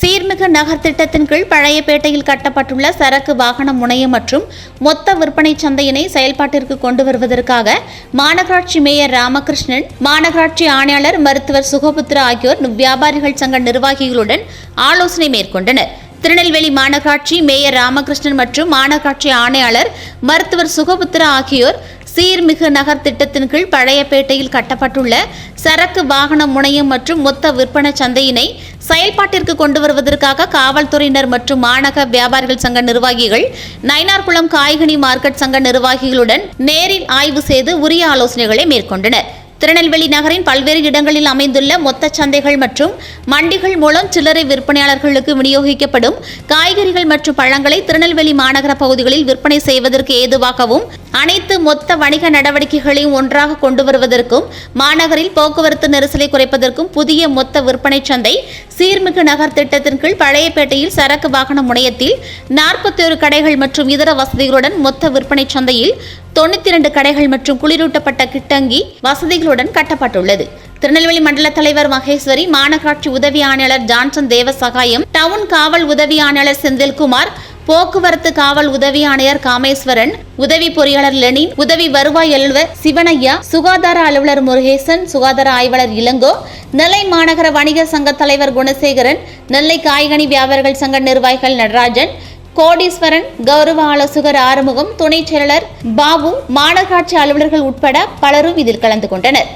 சீர்மிகு நகர் திட்டத்தின் கீழ் பழையப்பேட்டையில் கட்டப்பட்டுள்ள சரக்கு வாகன முனையம் மற்றும் மொத்த விற்பனை சந்தையினை செயல்பாட்டிற்கு கொண்டு வருவதற்காக மாநகராட்சி மேயர் ராமகிருஷ்ணன், மாநகராட்சி ஆணையாளர் மருத்துவர் சுகபுத்ரா ஆகியோர் வியாபாரிகள் சங்க நிர்வாகிகளுடன் ஆலோசனை மேற்கொண்டனர். திருநெல்வேலி மாநகராட்சி மேயர் ராமகிருஷ்ணன் மற்றும் மாநகராட்சி ஆணையாளர் மருத்துவர் சுகபுத்ரா ஆகியோர் சீர்மிகு நகர் திட்டத்தின் கீழ் பழையப்பேட்டையில் கட்டப்பட்டுள்ள சரக்கு வாகன முனையம் மற்றும் மொத்த விற்பனை சந்தையினை செயல்பாட்டிற்கு கொண்டு வருவதற்காக காவல்துறையினர் மற்றும் மாநகர வியாபாரிகள் சங்க நிர்வாகிகள் நயினார்குளம் காய்கனி மார்க்கெட் சங்க நிர்வாகிகளுடன் நேரில் ஆய்வு செய்து உரிய ஆலோசனைகளை மேற்கொண்டனர். திருநெல்வேலி நகரின் பல்வேறு இடங்களில் அமைந்துள்ள மொத்த சந்தைகள் மற்றும் மண்டிகள் மூலம் சில்லறை விற்பனையாளர்களுக்கு விநியோகிக்கப்படும் காய்கறிகள் மற்றும் பழங்களை திருநெல்வேலி மாநகர பகுதிகளில் விற்பனை செய்வதற்கு ஏதுவாகவும் அனைத்து மொத்த வணிக நடவடிக்கைகளையும் ஒன்றாக கொண்டு வருவதற்கும் மாநகரில் போக்குவரத்து நெரிசலை குறைப்பதற்கும் புதிய மொத்த விற்பனை சந்தை சீர்மிகு நகர் திட்டத்தின் கீழ் பழையப்பேட்டையில் சரக்கு வாகன முனையத்தில் 41 கடைகள் மற்றும் இதர வசதிகளுடன் மொத்த விற்பனை சந்தையில் 92 கடைகள் மற்றும் குளிரூட்டப்பட்ட கிட்டங்கி வசதிகளுடன் கட்டப்பட்டுள்ளது. திருநெல்வேலி மண்டல தலைவர் மகேஸ்வரி, மாநகராட்சி உதவி ஆணையாளர் ஜான்சன் தேவசகாயம், டவுன் காவல் உதவி ஆணையாளர் செந்தில்குமார், போக்குவரத்து காவல் உதவி ஆணையர் காமேஸ்வரன், உதவி பொறியாளர் லெனின், உதவி வருவாய் அலுவலர் சிவனையா, சுகாதார அலுவலர் முருகேசன், சுகாதார ஆய்வாளர் இளங்கோ, நெல்லை மாநகர வணிகர் சங்க தலைவர் குணசேகரன், நெல்லை காய்கனி வியாபாரிகள் சங்க நிர்வாகிகள் நடராஜன், கோடீஸ்வரன், கௌரவ ஆலோசகர் ஆறுமுகம், துணைச் செயலாளர் பாபு, மாநகராட்சி அலுவலர்கள் உட்பட பலரும் இதில் கலந்து கொண்டனர்.